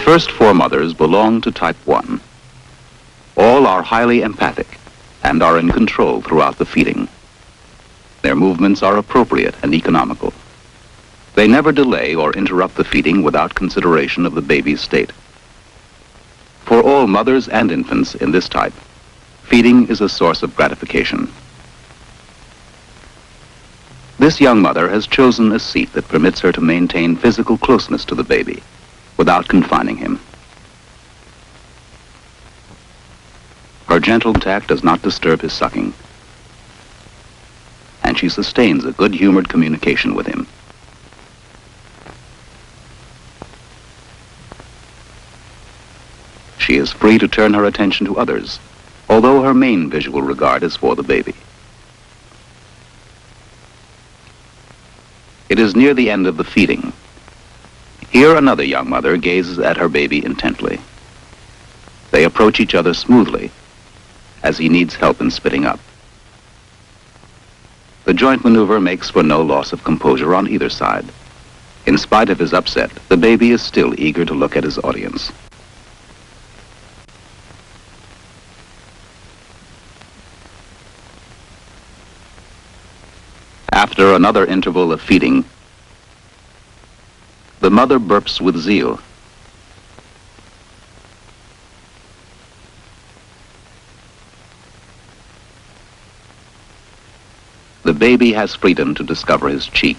first four mothers belong to type 1. All are highly empathic and are in control throughout the feeding. Their movements are appropriate and economical. They never delay or interrupt the feeding without consideration of the baby's state. For all mothers and infants in this type, feeding is a source of gratification. This young mother has chosen a seat that permits her to maintain physical closeness to the baby without confining him. Her gentle contact does not disturb his sucking, and she sustains a good-humored communication with him. She is free to turn her attention to others, although her main visual regard is for the baby. It is near the end of the feeding. Here another young mother gazes at her baby intently. They approach each other smoothly as he needs help in spitting up. The joint maneuver makes for no loss of composure on either side. In spite of his upset, the baby is still eager to look at his audience. After another interval of feeding, the mother burps with zeal. The baby has freedom to discover his cheek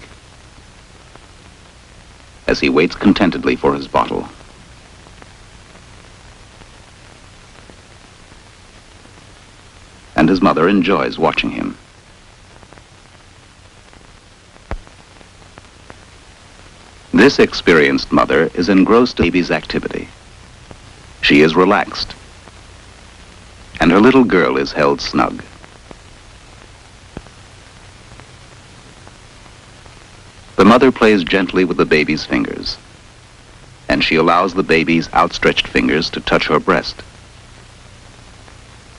as he waits contentedly for his bottle. And his mother enjoys watching him. This experienced mother is engrossed in the baby's activity. She is relaxed, and her little girl is held snug. The mother plays gently with the baby's fingers, and she allows the baby's outstretched fingers to touch her breast.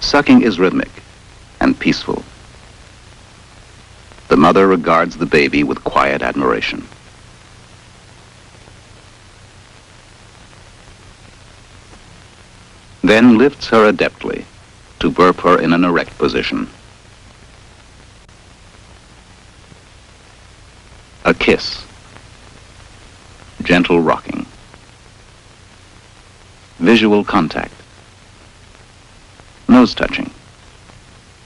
Sucking is rhythmic and peaceful. The mother regards the baby with quiet admiration. Then lifts her adeptly to burp her in an erect position. A kiss, gentle rocking, visual contact, nose touching,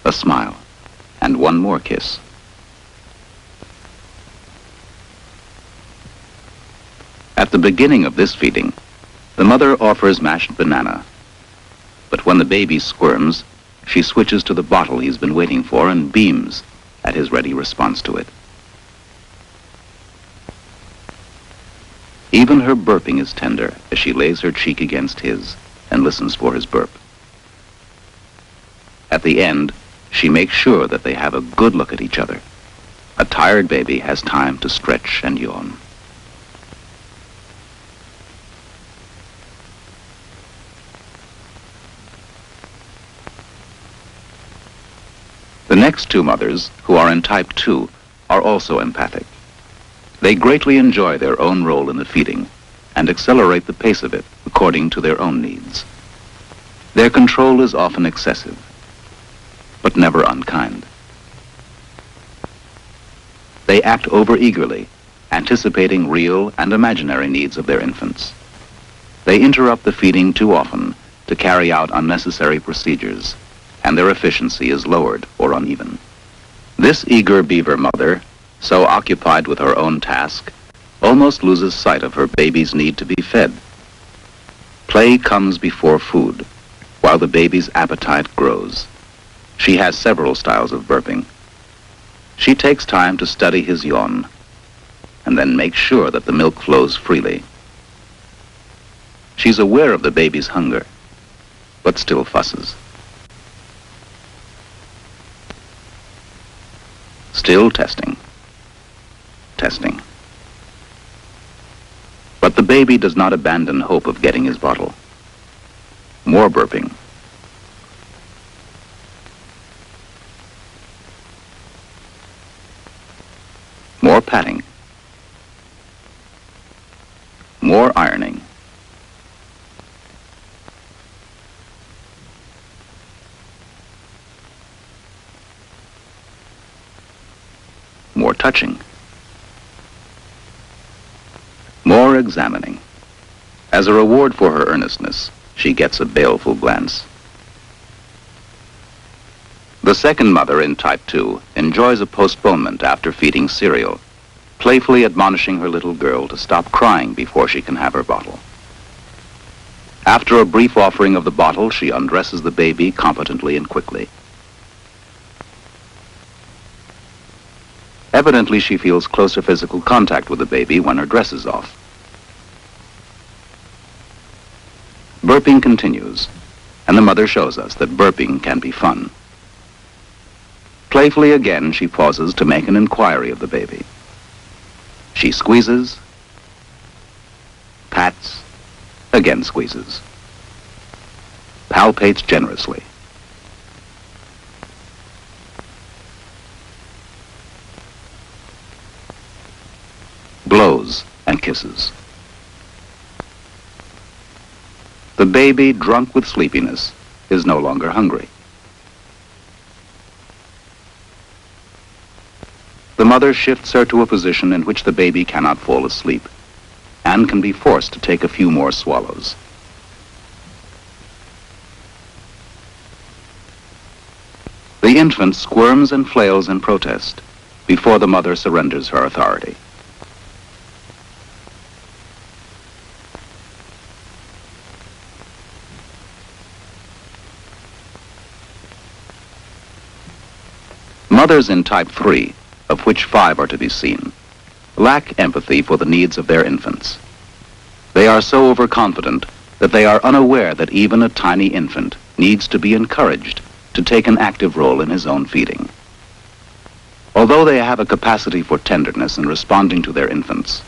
a smile, and one more kiss. At the beginning of this feeding, the mother offers mashed banana. But when the baby squirms, she switches to the bottle he's been waiting for and beams at his ready response to it. Even her burping is tender as she lays her cheek against his and listens for his burp. At the end, she makes sure that they have a good look at each other. A tired baby has time to stretch and yawn. The next two mothers, who are in type 2, are also empathic. They greatly enjoy their own role in the feeding and accelerate the pace of it according to their own needs. Their control is often excessive, but never unkind. They act overeagerly, anticipating real and imaginary needs of their infants. They interrupt the feeding too often to carry out unnecessary procedures, and their efficiency is lowered or uneven. This eager beaver mother, so occupied with her own task, almost loses sight of her baby's need to be fed. Play comes before food, while the baby's appetite grows. She has several styles of burping. She takes time to study his yawn, and then makes sure that the milk flows freely. She's aware of the baby's hunger, but still fusses. Still testing. Testing. But the baby does not abandon hope of getting his bottle. More burping. More patting. More ironing. more touching. More examining. As a reward for her earnestness, she gets a baleful glance. The second mother in type 2 enjoys a postponement after feeding cereal, playfully admonishing her little girl to stop crying before she can have her bottle. After a brief offering of the bottle, she undresses the baby competently and quickly. Evidently, she feels closer physical contact with the baby when her dress is off. Burping continues, and the mother shows us that burping can be fun. Playfully again, she pauses to make an inquiry of the baby. She squeezes, pats, again squeezes, palpates generously. Blows and kisses. The baby, drunk with sleepiness, is no longer hungry. The mother shifts her to a position in which the baby cannot fall asleep and can be forced to take a few more swallows. The infant squirms and flails in protest before the mother surrenders her authority. Mothers in type 3, of which 5 are to be seen, lack empathy for the needs of their infants. They are so overconfident that they are unaware that even a tiny infant needs to be encouraged to take an active role in his own feeding. Although they have a capacity for tenderness in responding to their infants,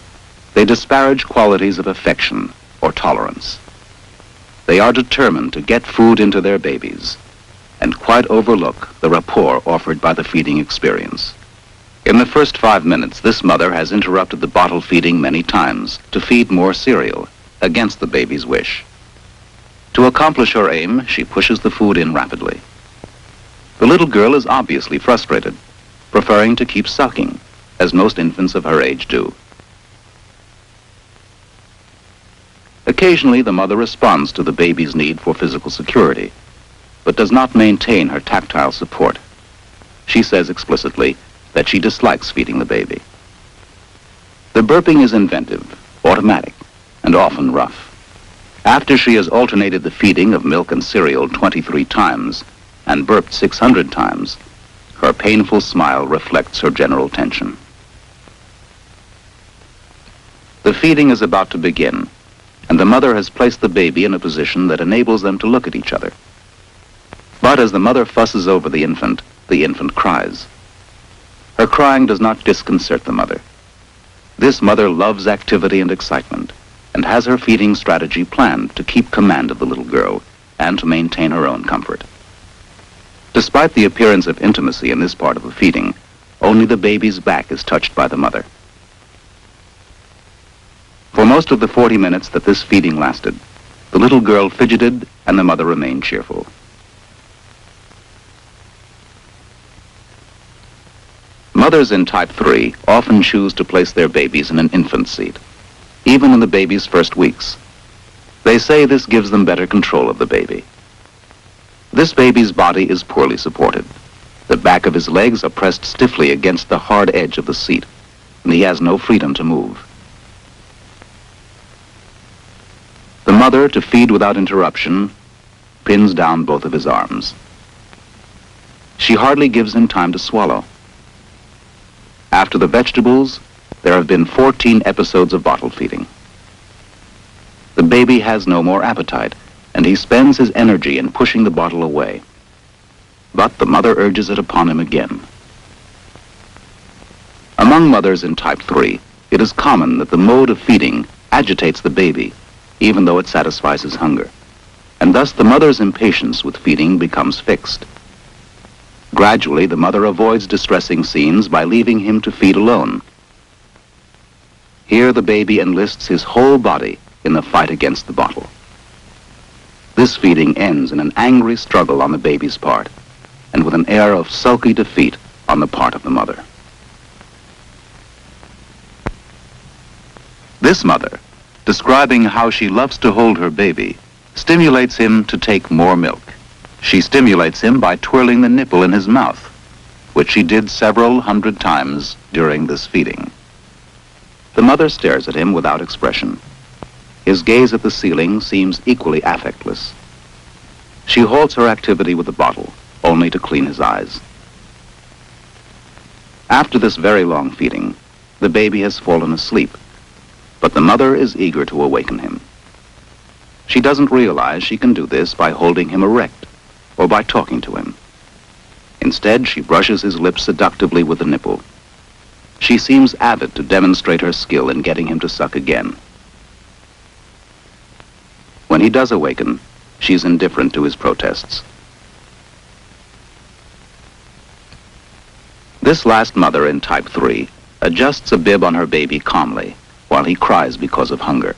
they disparage qualities of affection or tolerance. They are determined to get food into their babies and quite overlook the rapport offered by the feeding experience. In the first 5 minutes, this mother has interrupted the bottle feeding many times to feed more cereal against the baby's wish. To accomplish her aim, she pushes the food in rapidly. The little girl is obviously frustrated, preferring to keep sucking, as most infants of her age do. Occasionally, the mother responds to the baby's need for physical security, but does not maintain her tactile support. She says explicitly that she dislikes feeding the baby. The burping is inventive, automatic, and often rough. After she has alternated the feeding of milk and cereal 23 times and burped 600 times, her painful smile reflects her general tension. The feeding is about to begin, and the mother has placed the baby in a position that enables them to look at each other. But as the mother fusses over the infant cries. Her crying does not disconcert the mother. This mother loves activity and excitement and has her feeding strategy planned to keep command of the little girl and to maintain her own comfort. Despite the appearance of intimacy in this part of the feeding, only the baby's back is touched by the mother. For most of the 40 minutes that this feeding lasted, the little girl fidgeted and the mother remained cheerful. Mothers in type 3 often choose to place their babies in an infant seat, even in the baby's first weeks. They say this gives them better control of the baby. This baby's body is poorly supported. The back of his legs are pressed stiffly against the hard edge of the seat, and he has no freedom to move. The mother, to feed without interruption, pins down both of his arms. She hardly gives him time to swallow. After the vegetables, there have been 14 episodes of bottle feeding. The baby has no more appetite, and he spends his energy in pushing the bottle away. But the mother urges it upon him again. Among mothers in type 3, it is common that the mode of feeding agitates the baby, even though it satisfies his hunger, and thus the mother's impatience with feeding becomes fixed. Gradually, the mother avoids distressing scenes by leaving him to feed alone. Here, the baby enlists his whole body in the fight against the bottle. This feeding ends in an angry struggle on the baby's part, and with an air of sulky defeat on the part of the mother. This mother, describing how she loves to hold her baby, stimulates him to take more milk. She stimulates him by twirling the nipple in his mouth, which she did several hundred times during this feeding. The mother stares at him without expression. His gaze at the ceiling seems equally affectless. She halts her activity with the bottle, only to clean his eyes. After this very long feeding, the baby has fallen asleep, but the mother is eager to awaken him. She doesn't realize she can do this by holding him erect or by talking to him. Instead, she brushes his lips seductively with the nipple. She seems avid to demonstrate her skill in getting him to suck again. When he does awaken, she's indifferent to his protests. This last mother in type 3 adjusts a bib on her baby calmly while he cries because of hunger.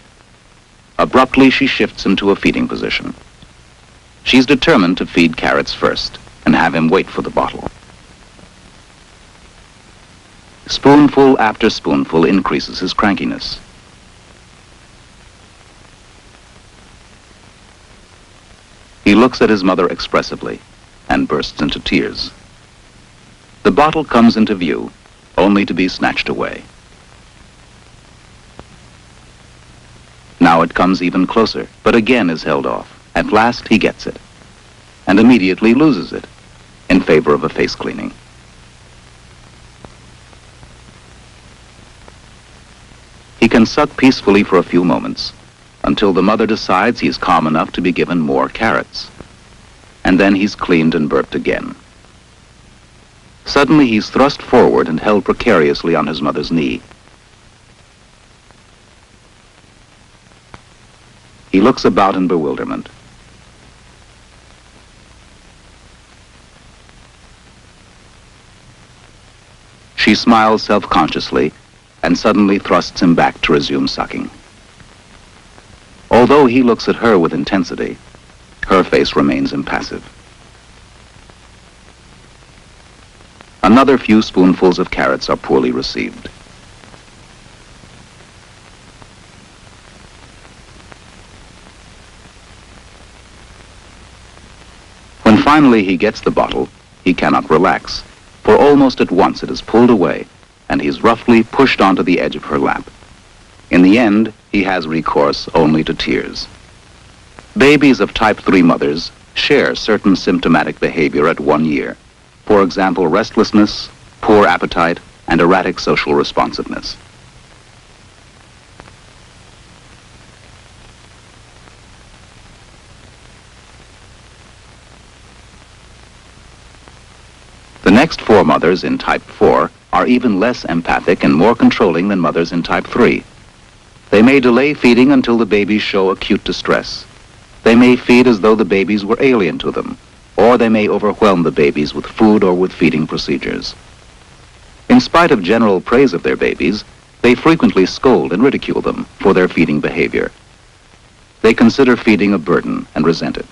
Abruptly, she shifts him to a feeding position. She's determined to feed Carrots first and have him wait for the bottle. Spoonful after spoonful increases his crankiness. He looks at his mother expressively and bursts into tears. The bottle comes into view, only to be snatched away. Now it comes even closer, but again is held off. At last he gets it, and immediately loses it in favor of a face cleaning. He can suck peacefully for a few moments until the mother decides he's calm enough to be given more carrots. And then he's cleaned and burped again. Suddenly he's thrust forward and held precariously on his mother's knee. He looks about in bewilderment. She smiles self-consciously and suddenly thrusts him back to resume sucking. Although he looks at her with intensity, her face remains impassive. Another few spoonfuls of carrots are poorly received. When finally he gets the bottle, he cannot relax, for almost at once it is pulled away, and he's roughly pushed onto the edge of her lap. In the end, he has recourse only to tears. Babies of type 3 mothers share certain symptomatic behavior at 1 year. For example, restlessness, poor appetite, and erratic social responsiveness. The next 4 mothers in type 4 are even less empathic and more controlling than mothers in type 3. They may delay feeding until the babies show acute distress. They may feed as though the babies were alien to them, or they may overwhelm the babies with food or with feeding procedures. In spite of general praise of their babies, they frequently scold and ridicule them for their feeding behavior. They consider feeding a burden and resent it.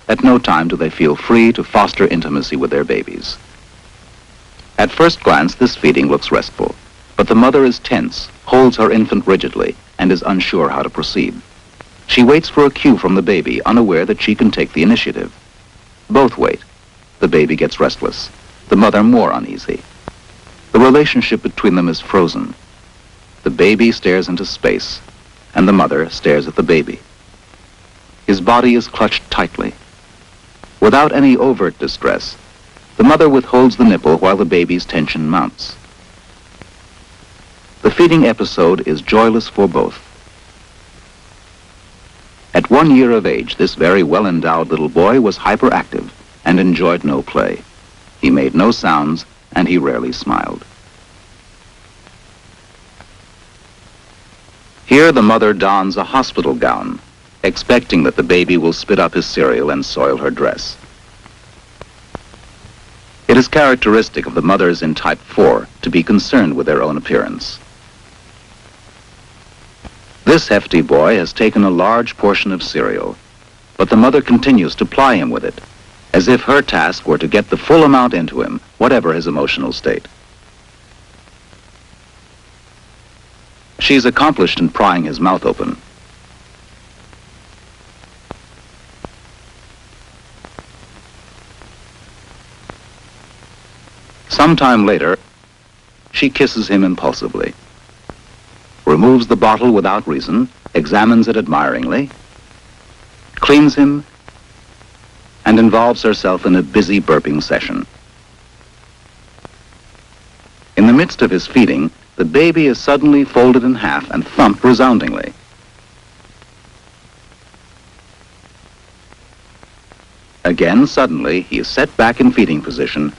At no time do they feel free to foster intimacy with their babies. At first glance, this feeding looks restful, but the mother is tense, holds her infant rigidly, and is unsure how to proceed. She waits for a cue from the baby, unaware that she can take the initiative. Both wait. The baby gets restless, the mother more uneasy. The relationship between them is frozen. The baby stares into space, and the mother stares at the baby. His body is clutched tightly. Without any overt distress, the mother withholds the nipple while the baby's tension mounts. The feeding episode is joyless for both. At 1 year of age, this very well-endowed little boy was hyperactive and enjoyed no play. He made no sounds, and he rarely smiled. Here the mother dons a hospital gown, expecting that the baby will spit up his cereal and soil her dress. It is characteristic of the mothers in type 4 to be concerned with their own appearance. This hefty boy has taken a large portion of cereal, but the mother continues to ply him with it, as if her task were to get the full amount into him, whatever his emotional state. She's accomplished in prying his mouth open. Sometime later, she kisses him impulsively, removes the bottle without reason, examines it admiringly, cleans him, and involves herself in a busy burping session. In the midst of his feeding, the baby is suddenly folded in half and thumped resoundingly. Again, suddenly, he is set back in feeding position,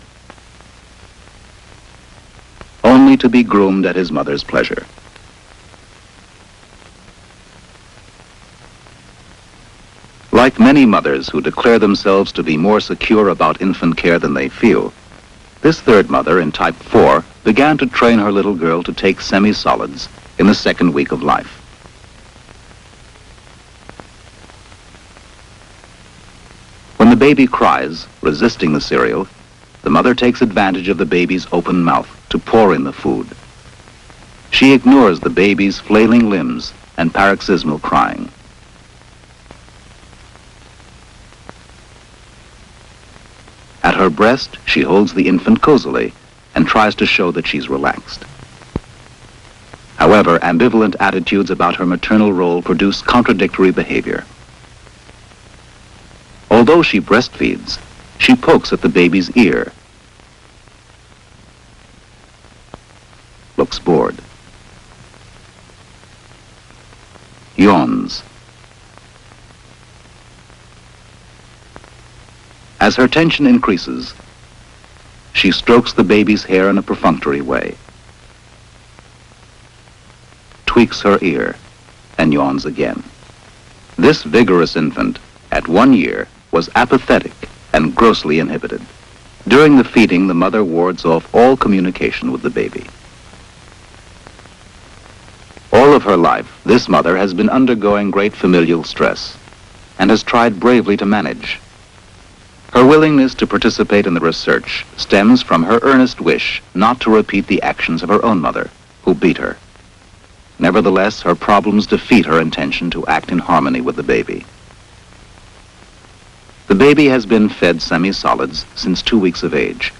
only to be groomed at his mother's pleasure. Like many mothers who declare themselves to be more secure about infant care than they feel, this third mother in type 4 began to train her little girl to take semi-solids in the second week of life. When the baby cries, resisting the cereal, the mother takes advantage of the baby's open mouth to pour in the food. She ignores the baby's flailing limbs and paroxysmal crying. At her breast, she holds the infant cozily and tries to show that she's relaxed. However, ambivalent attitudes about her maternal role produce contradictory behavior. Although she breastfeeds, she pokes at the baby's ear, looks bored, yawns. As her tension increases, she strokes the baby's hair in a perfunctory way, tweaks her ear, and yawns again. This vigorous infant, at 1 year, was apathetic and grossly inhibited. During the feeding, the mother wards off all communication with the baby. All of her life, this mother has been undergoing great familial stress and has tried bravely to manage. Her willingness to participate in the research stems from her earnest wish not to repeat the actions of her own mother, who beat her. Nevertheless, her problems defeat her intention to act in harmony with the baby. The baby has been fed semi-solids since 2 weeks of age.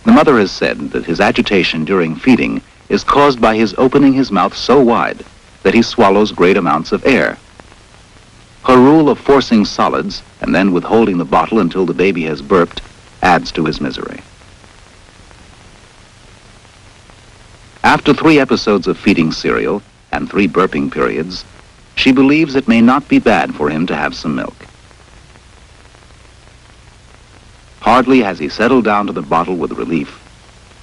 The mother has said that his agitation during feeding is caused by his opening his mouth so wide that he swallows great amounts of air. Her rule of forcing solids and then withholding the bottle until the baby has burped adds to his misery. After 3 episodes of feeding cereal and 3 burping periods, she believes it may not be bad for him to have some milk. Hardly has he settled down to the bottle with relief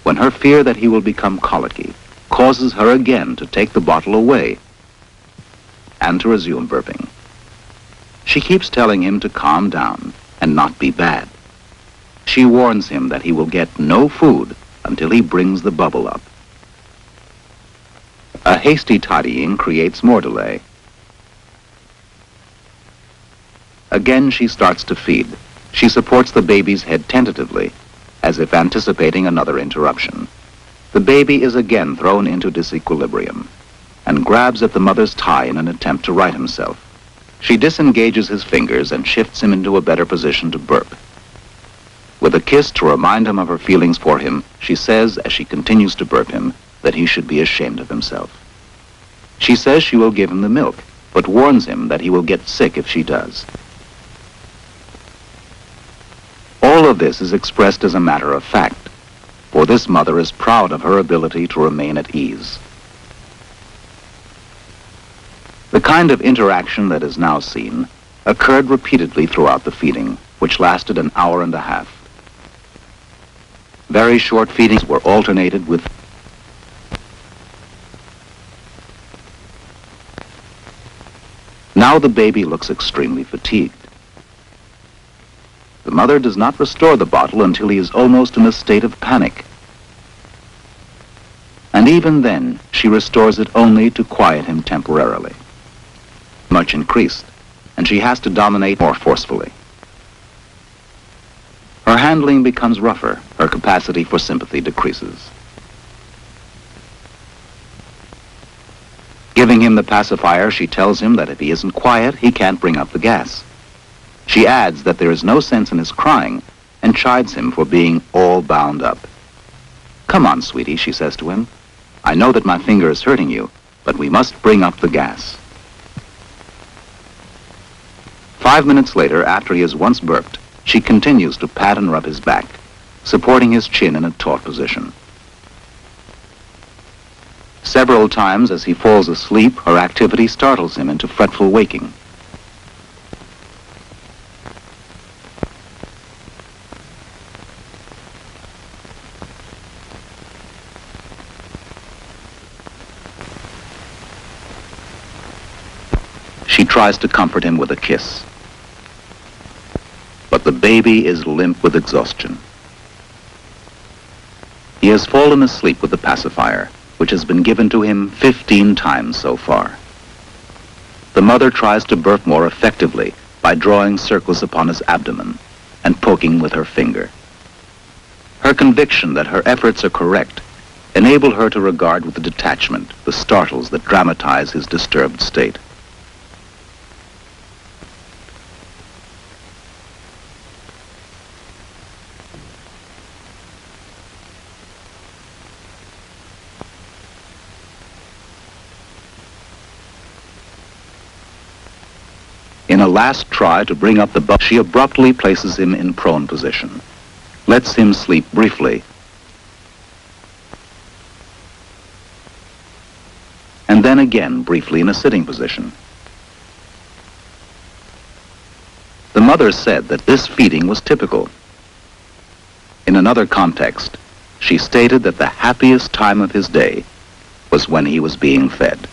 when her fear that he will become colicky causes her again to take the bottle away and to resume burping. She keeps telling him to calm down and not be bad. She warns him that he will get no food until he brings the bubble up. A hasty tidying creates more delay. Again she starts to feed. She supports the baby's head tentatively, as if anticipating another interruption. The baby is again thrown into disequilibrium and grabs at the mother's tie in an attempt to right himself. She disengages his fingers and shifts him into a better position to burp. With a kiss to remind him of her feelings for him, she says, as she continues to burp him, that he should be ashamed of himself. She says she will give him the milk, but warns him that he will get sick if she does. All of this is expressed as a matter of fact, for this mother is proud of her ability to remain at ease. The kind of interaction that is now seen occurred repeatedly throughout the feeding, which lasted an hour and a half. Very short feedings were alternated with Now the baby looks extremely fatigued. The mother does not restore the bottle until he is almost in a state of panic. And even then, she restores it only to quiet him temporarily. Much increased, and she has to dominate more forcefully. Her handling becomes rougher, her capacity for sympathy decreases. Giving him the pacifier, she tells him that if he isn't quiet, he can't bring up the gas. She adds that there is no sense in his crying and chides him for being all bound up. "Come on, sweetie," she says to him. "I know that my finger is hurting you, but we must bring up the gas." 5 minutes later, after he has once burped, she continues to pat and rub his back, supporting his chin in a taut position. Several times as he falls asleep, her activity startles him into fretful waking. She tries to comfort him with a kiss. But the baby is limp with exhaustion. He has fallen asleep with the pacifier, which has been given to him 15 times so far. The mother tries to burp more effectively by drawing circles upon his abdomen and poking with her finger. Her conviction that her efforts are correct enable her to regard with detachment the startles that dramatize his disturbed state. In a last try to bring up the bubble, she abruptly places him in prone position, lets him sleep briefly, and then again briefly in a sitting position. The mother said that this feeding was typical. In another context, she stated that the happiest time of his day was when he was being fed.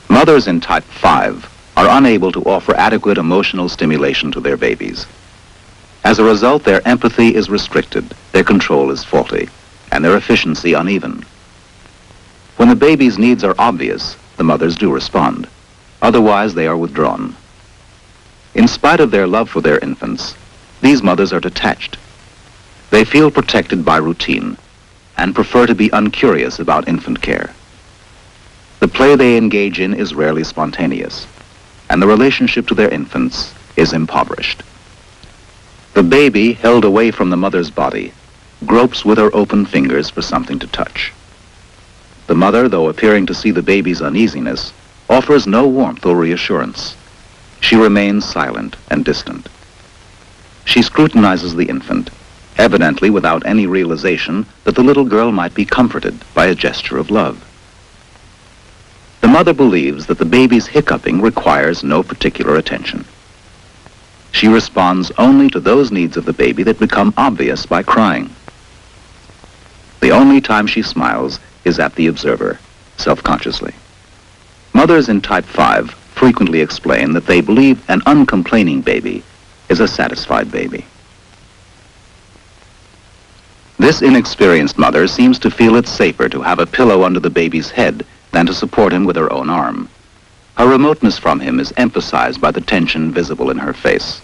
Mothers in type 5 are unable to offer adequate emotional stimulation to their babies. As a result, their empathy is restricted, their control is faulty, and their efficiency uneven. When the baby's needs are obvious, the mothers do respond. Otherwise, they are withdrawn. In spite of their love for their infants, these mothers are detached. They feel protected by routine and prefer to be uncurious about infant care. The play they engage in is rarely spontaneous, and the relationship to their infants is impoverished. The baby, held away from the mother's body, gropes with her open fingers for something to touch. The mother, though appearing to see the baby's uneasiness, offers no warmth or reassurance. She remains silent and distant. She scrutinizes the infant, evidently without any realization that the little girl might be comforted by a gesture of love. The mother believes that the baby's hiccuping requires no particular attention. She responds only to those needs of the baby that become obvious by crying. The only time she smiles is at the observer, self-consciously. Mothers in type 5 frequently explain that they believe an uncomplaining baby is a satisfied baby. This inexperienced mother seems to feel it safer to have a pillow under the baby's head than to support him with her own arm. Her remoteness from him is emphasized by the tension visible in her face.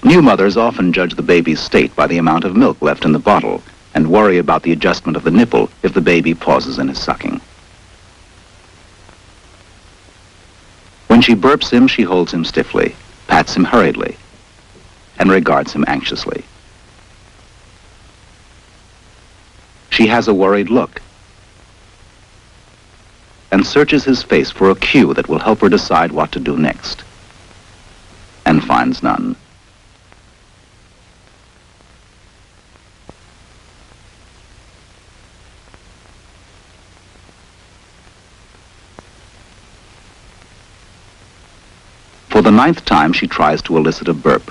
New mothers often judge the baby's state by the amount of milk left in the bottle and worry about the adjustment of the nipple if the baby pauses in his sucking. When she burps him, she holds him stiffly, pats him hurriedly, and regards him anxiously. She has a worried look and searches his face for a cue that will help her decide what to do next, and finds none. For the 9th time, she tries to elicit a burp.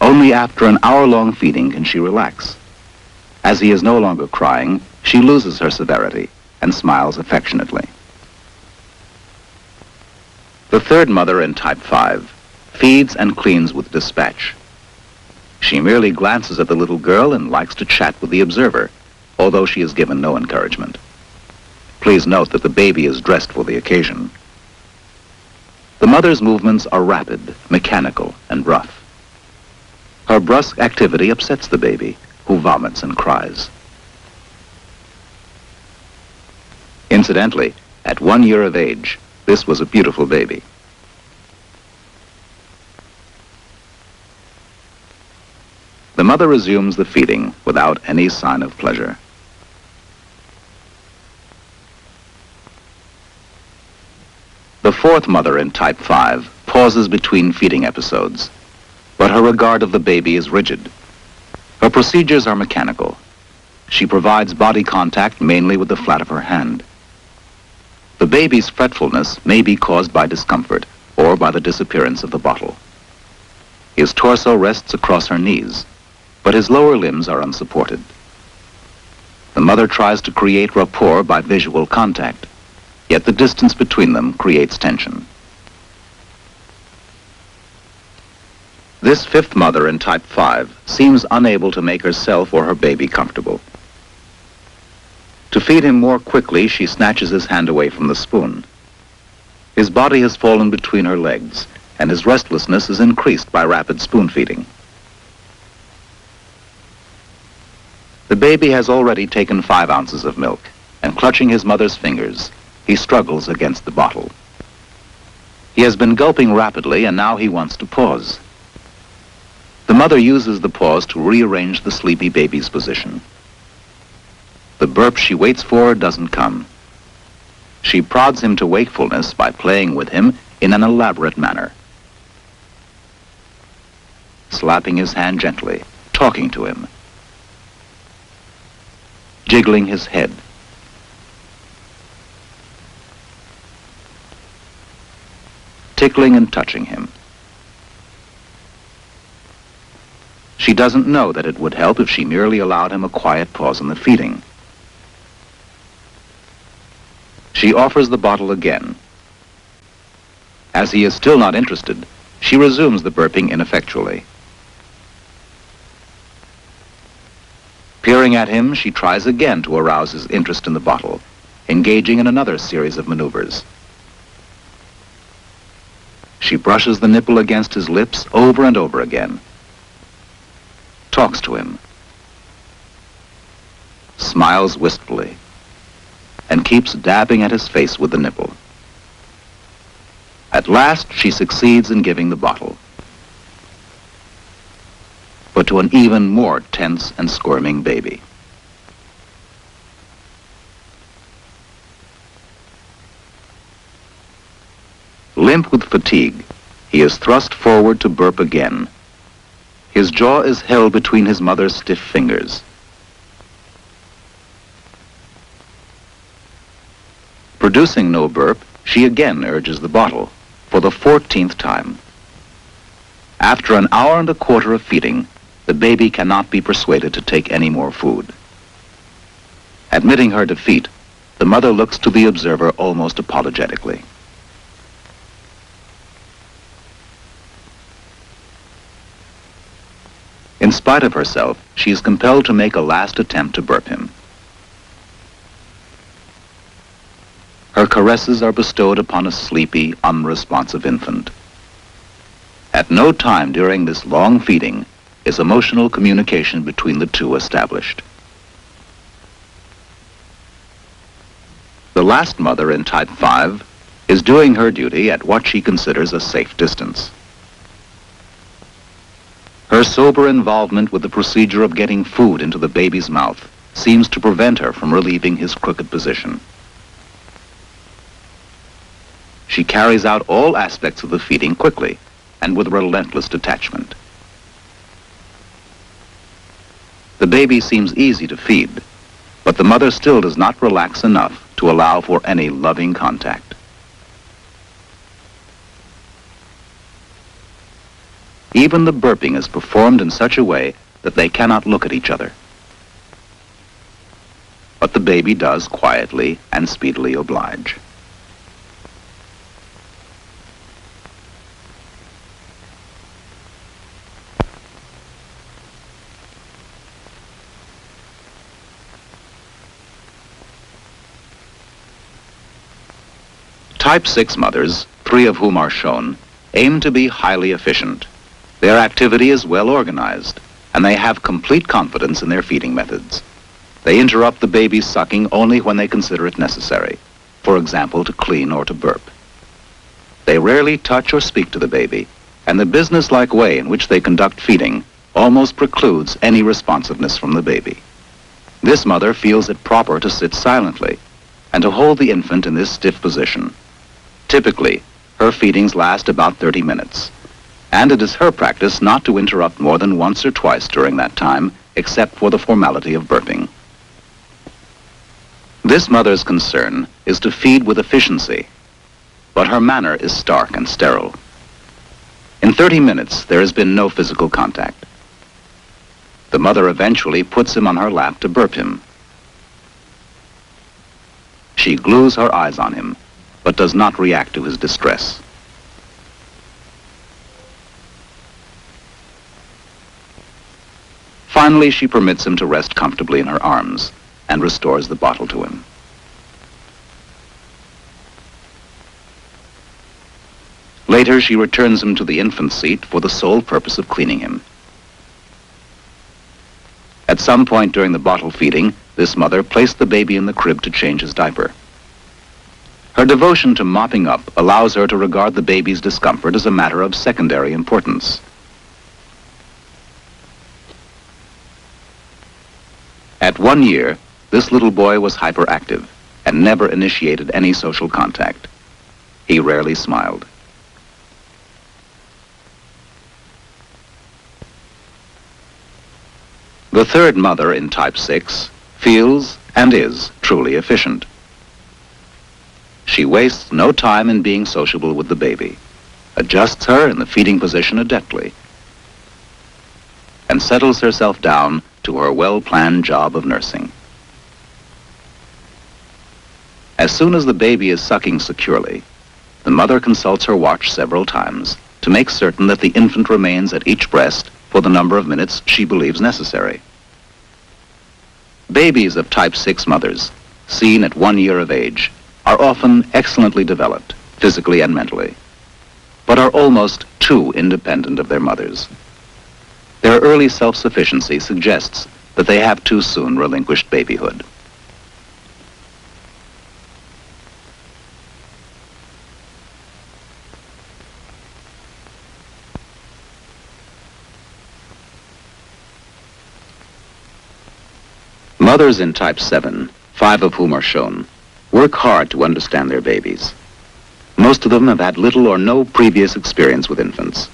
Only after an hour-long feeding can she relax. As he is no longer crying, she loses her severity and smiles affectionately. The 3rd mother in type 5 feeds and cleans with dispatch. She merely glances at the little girl and likes to chat with the observer, although she is given no encouragement. Please note that the baby is dressed for the occasion. The mother's movements are rapid, mechanical, and rough. Her brusque activity upsets the baby, who vomits and cries. Incidentally, at 1 year of age, this was a beautiful baby. The mother resumes the feeding without any sign of pleasure. The fourth mother in type 5 pauses between feeding episodes, but her regard of the baby is rigid. Her procedures are mechanical. She provides body contact mainly with the flat of her hand. The baby's fretfulness may be caused by discomfort or by the disappearance of the bottle. His torso rests across her knees, but his lower limbs are unsupported. The mother tries to create rapport by visual contact, yet the distance between them creates tension. This fifth mother in type 5 seems unable to make herself or her baby comfortable. To feed him more quickly, she snatches his hand away from the spoon. His body has fallen between her legs, and his restlessness is increased by rapid spoon feeding. The baby has already taken 5 ounces of milk, and clutching his mother's fingers, he struggles against the bottle. He has been gulping rapidly, and now he wants to pause. The mother uses the pause to rearrange the sleepy baby's position. The burp she waits for doesn't come. She prods him to wakefulness by playing with him in an elaborate manner. Slapping his hand gently, talking to him, jiggling his head, tickling and touching him. She doesn't know that it would help if she merely allowed him a quiet pause in the feeding. She offers the bottle again. As he is still not interested, she resumes the burping ineffectually. Peering at him, she tries again to arouse his interest in the bottle, engaging in another series of maneuvers. She brushes the nipple against his lips over and over again, talks to him, smiles wistfully, and keeps dabbing at his face with the nipple. At last, she succeeds in giving the bottle, but to an even more tense and squirming baby. Limp with fatigue, he is thrust forward to burp again. His jaw is held between his mother's stiff fingers. Producing no burp, she again urges the bottle, for the 14th time. After an hour and a quarter of feeding, the baby cannot be persuaded to take any more food. Admitting her defeat, the mother looks to the observer almost apologetically. In spite of herself, she is compelled to make a last attempt to burp him. Her caresses are bestowed upon a sleepy, unresponsive infant. At no time during this long feeding is emotional communication between the two established. The last mother in type 5 is doing her duty at what she considers a safe distance. Her sober involvement with the procedure of getting food into the baby's mouth seems to prevent her from relieving his crooked position. She carries out all aspects of the feeding quickly and with relentless detachment. The baby seems easy to feed, but the mother still does not relax enough to allow for any loving contact. Even the burping is performed in such a way that they cannot look at each other. But the baby does quietly and speedily oblige. type 6 mothers, 3 of whom are shown, aim to be highly efficient. Their activity is well organized, and they have complete confidence in their feeding methods. They interrupt the baby's sucking only when they consider it necessary, for example, to clean or to burp. They rarely touch or speak to the baby, and the businesslike way in which they conduct feeding almost precludes any responsiveness from the baby. This mother feels it proper to sit silently and to hold the infant in this stiff position. Typically, her feedings last about 30 minutes, and it is her practice not to interrupt more than once or twice during that time, except for the formality of burping. This mother's concern is to feed with efficiency, but her manner is stark and sterile. In 30 minutes, there has been no physical contact. The mother eventually puts him on her lap to burp him. She glues her eyes on him, but does not react to his distress. Finally, she permits him to rest comfortably in her arms and restores the bottle to him. Later, she returns him to the infant seat for the sole purpose of cleaning him. At some point during the bottle feeding, this mother placed the baby in the crib to change his diaper. Her devotion to mopping up allows her to regard the baby's discomfort as a matter of secondary importance. At 1 year, this little boy was hyperactive and never initiated any social contact. He rarely smiled. The third mother in type 6 feels and is truly efficient. She wastes no time in being sociable with the baby, adjusts her in the feeding position adeptly, and settles herself down to her well-planned job of nursing. As soon as the baby is sucking securely, the mother consults her watch several times to make certain that the infant remains at each breast for the number of minutes she believes necessary. Babies of type 6 mothers, seen at 1 year of age, are often excellently developed, physically and mentally, but are almost too independent of their mothers. Their early self-sufficiency suggests that they have too soon relinquished babyhood. Mothers in type 7, 5 of whom are shown, work hard to understand their babies. Most of them have had little or no previous experience with infants.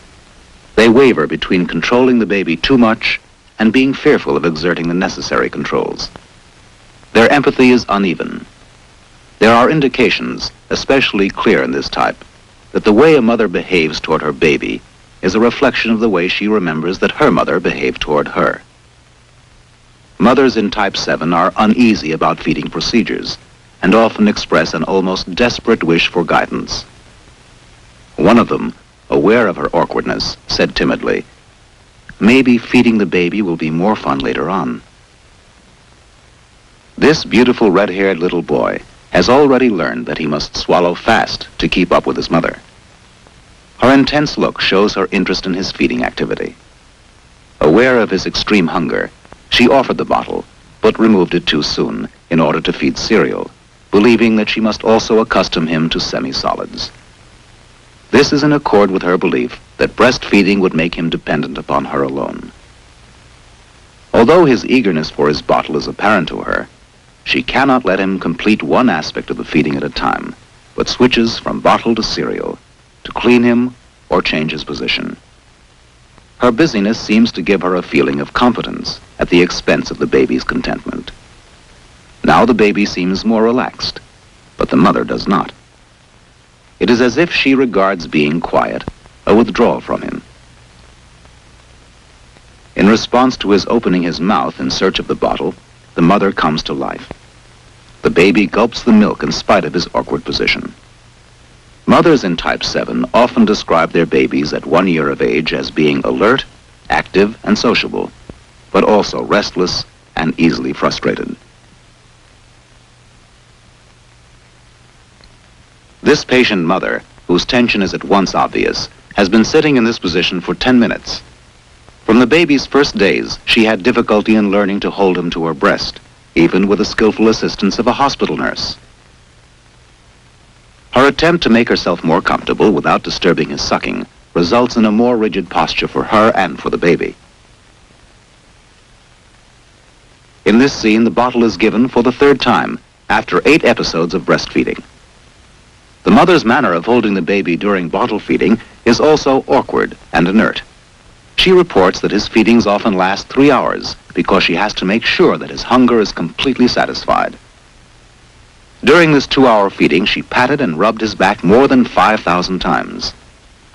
They waver between controlling the baby too much and being fearful of exerting the necessary controls. Their empathy is uneven. There are indications, especially clear in this type, that the way a mother behaves toward her baby is a reflection of the way she remembers that her mother behaved toward her. Mothers in type 7 are uneasy about feeding procedures and often express an almost desperate wish for guidance. One of them, aware of her awkwardness, said timidly, "Maybe feeding the baby will be more fun later on." This beautiful red-haired little boy has already learned that he must swallow fast to keep up with his mother. Her intense look shows her interest in his feeding activity. Aware of his extreme hunger, she offered the bottle, but removed it too soon in order to feed cereal, believing that she must also accustom him to semi-solids. This is in accord with her belief that breastfeeding would make him dependent upon her alone. Although his eagerness for his bottle is apparent to her, she cannot let him complete one aspect of the feeding at a time, but switches from bottle to cereal to clean him or change his position. Her busyness seems to give her a feeling of competence at the expense of the baby's contentment. Now the baby seems more relaxed, but the mother does not. It is as if she regards being quiet a withdrawal from him. In response to his opening his mouth in search of the bottle, the mother comes to life. The baby gulps the milk in spite of his awkward position. Mothers in type 7 often describe their babies at 1 year of age as being alert, active, and sociable, but also restless and easily frustrated. This patient mother, whose tension is at once obvious, has been sitting in this position for 10 minutes. From the baby's first days, she had difficulty in learning to hold him to her breast, even with the skillful assistance of a hospital nurse. Her attempt to make herself more comfortable without disturbing his sucking results in a more rigid posture for her and for the baby. In this scene, the bottle is given for the third time after 8 episodes of breastfeeding. The mother's manner of holding the baby during bottle feeding is also awkward and inert. She reports that his feedings often last 3 hours because she has to make sure that his hunger is completely satisfied. During this 2-hour feeding, she patted and rubbed his back more than 5,000 times.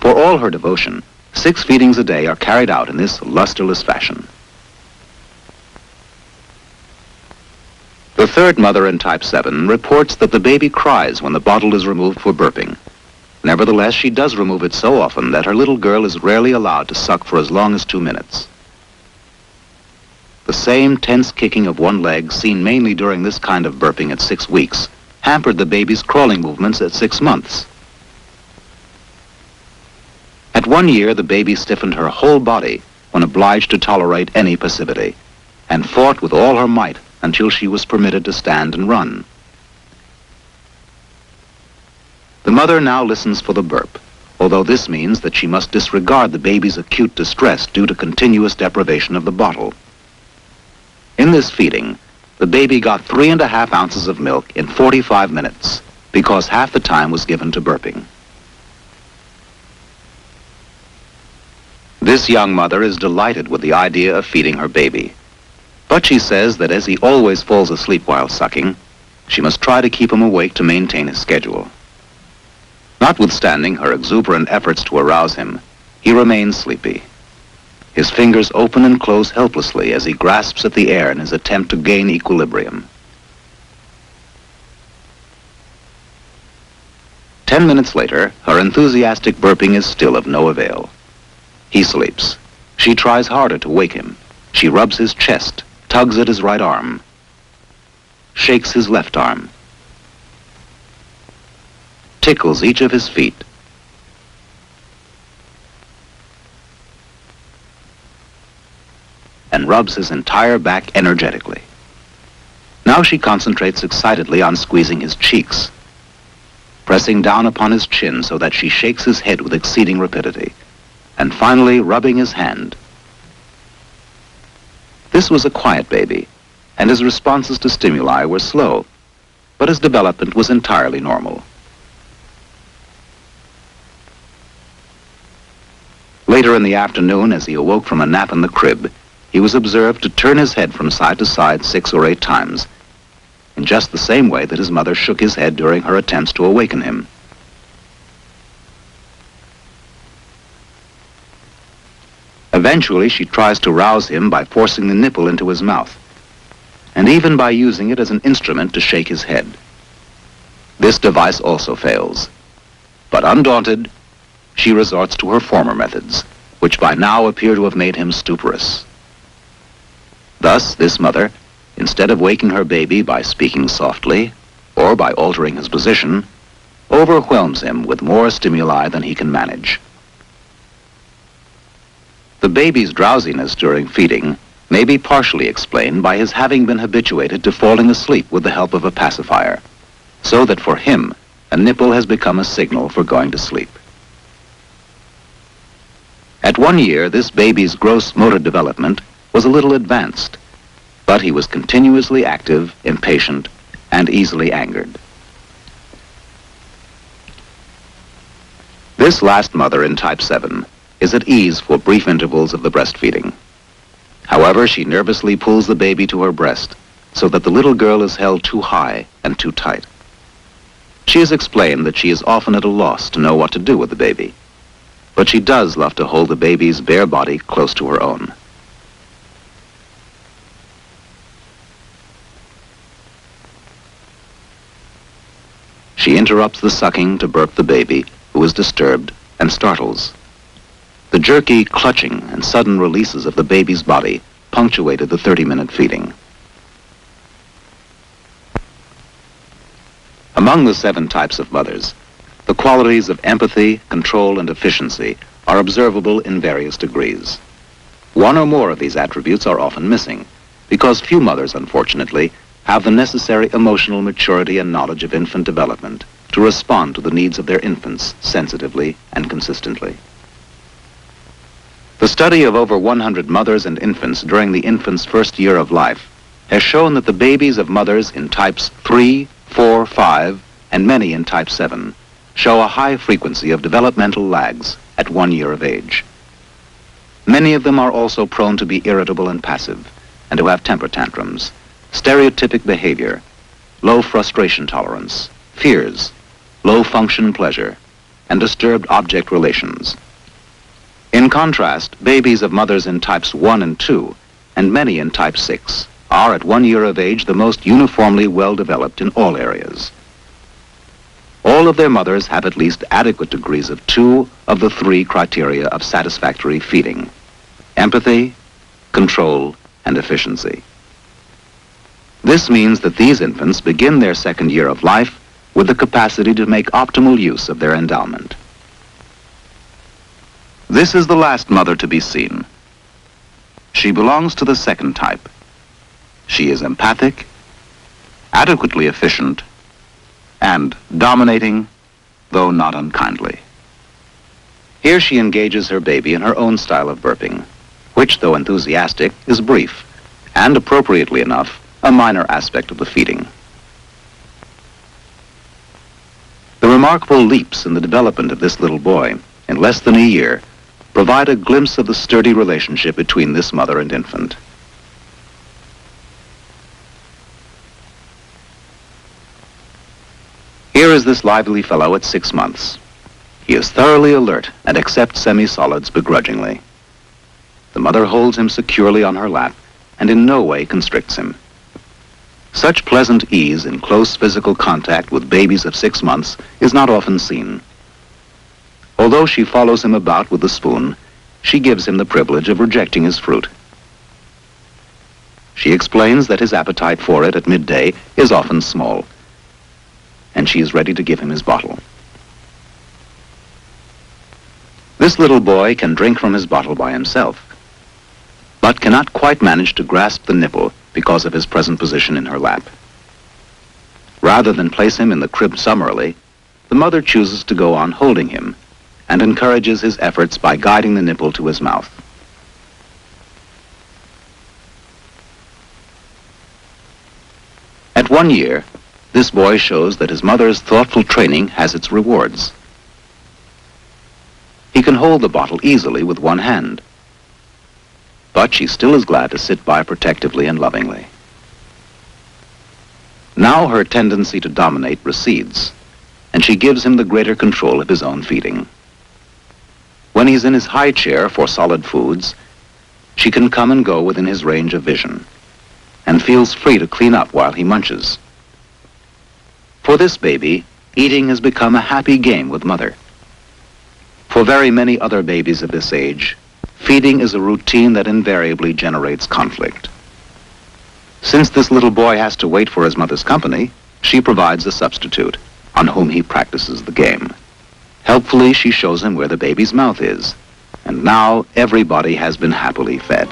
For all her devotion, 6 feedings a day are carried out in this lusterless fashion. The third mother in type 7 reports that the baby cries when the bottle is removed for burping. Nevertheless, she does remove it so often that her little girl is rarely allowed to suck for as long as 2 minutes. The same tense kicking of one leg seen mainly during this kind of burping at 6 weeks hampered the baby's crawling movements at 6 months. At 1 year, the baby stiffened her whole body when obliged to tolerate any passivity, and fought with all her might until she was permitted to stand and run. The mother now listens for the burp, although this means that she must disregard the baby's acute distress due to continuous deprivation of the bottle. In this feeding, the baby got 3.5 ounces of milk in 45 minutes because half the time was given to burping. This young mother is delighted with the idea of feeding her baby, but she says that as he always falls asleep while sucking, she must try to keep him awake to maintain his schedule. Notwithstanding her exuberant efforts to arouse him, he remains sleepy. His fingers open and close helplessly as he grasps at the air in his attempt to gain equilibrium. 10 minutes later, her enthusiastic burping is still of no avail. He sleeps. She tries harder to wake him. She rubs his chest, tugs at his right arm, shakes his left arm, tickles each of his feet, and rubs his entire back energetically. Now she concentrates excitedly on squeezing his cheeks, pressing down upon his chin so that she shakes his head with exceeding rapidity, and finally rubbing his hand. This was a quiet baby, and his responses to stimuli were slow, but his development was entirely normal. Later in the afternoon, as he awoke from a nap in the crib, he was observed to turn his head from side to side 6 or 8 times, in just the same way that his mother shook his head during her attempts to awaken him. Eventually, she tries to rouse him by forcing the nipple into his mouth, and even by using it as an instrument to shake his head. This device also fails, but undaunted, she resorts to her former methods, which by now appear to have made him stuporous. Thus, this mother, instead of waking her baby by speaking softly or by altering his position, overwhelms him with more stimuli than he can manage. The baby's drowsiness during feeding may be partially explained by his having been habituated to falling asleep with the help of a pacifier, so that for him, a nipple has become a signal for going to sleep. At 1 year, this baby's gross motor development was a little advanced, but he was continuously active, impatient, and easily angered. This last mother in type 7 is at ease for brief intervals of the breastfeeding. However, she nervously pulls the baby to her breast so that the little girl is held too high and too tight. She has explained that she is often at a loss to know what to do with the baby, but she does love to hold the baby's bare body close to her own. She interrupts the sucking to burp the baby, who is disturbed and startles. The jerky clutching and sudden releases of the baby's body punctuated the 30-minute feeding. Among the 7 types of mothers, The qualities of empathy, control, and efficiency are observable in various degrees. One or more of these attributes are often missing, because few mothers, unfortunately, have the necessary emotional maturity and knowledge of infant development to respond to the needs of their infants sensitively and consistently. The study of over 100 mothers and infants during the infant's first year of life has shown that the babies of mothers in types 3, 4, 5, and many in type 7 show a high frequency of developmental lags at 1 year of age. Many of them are also prone to be irritable and passive, and to have temper tantrums, stereotypic behavior, low frustration tolerance, fears, low function pleasure, and disturbed object relations. In contrast, babies of mothers in types 1 and 2, and many in type 6, are at 1 year of age the most uniformly well developed in all areas. All of their mothers have at least adequate degrees of 2 of the 3 criteria of satisfactory feeding: empathy, control, and efficiency. This means that these infants begin their second year of life with the capacity to make optimal use of their endowment. This is the last mother to be seen. She belongs to the second type. She is empathic, adequately efficient, and dominating, though not unkindly. Here she engages her baby in her own style of burping, which, though enthusiastic, is brief, and appropriately enough, a minor aspect of the feeding. The remarkable leaps in the development of this little boy in less than a year provide a glimpse of the sturdy relationship between this mother and infant. Here is this lively fellow at 6 months. He is thoroughly alert and accepts semi-solids begrudgingly. The mother holds him securely on her lap and in no way constricts him. Such pleasant ease in close physical contact with babies of 6 months is not often seen. Although she follows him about with the spoon, she gives him the privilege of rejecting his fruit. She explains that his appetite for it at midday is often small, and she is ready to give him his bottle. This little boy can drink from his bottle by himself, but cannot quite manage to grasp the nipple because of his present position in her lap. Rather than place him in the crib summarily, the mother chooses to go on holding him and encourages his efforts by guiding the nipple to his mouth. At 1 year, this boy shows that his mother's thoughtful training has its rewards. He can hold the bottle easily with one hand, but she still is glad to sit by protectively and lovingly. Now her tendency to dominate recedes, and she gives him the greater control of his own feeding. When he's in his high chair for solid foods, she can come and go within his range of vision, and feels free to clean up while he munches. For this baby, eating has become a happy game with mother. For very many other babies of this age, feeding is a routine that invariably generates conflict. Since this little boy has to wait for his mother's company, she provides a substitute on whom he practices the game. Helpfully, she shows him where the baby's mouth is, and now everybody has been happily fed.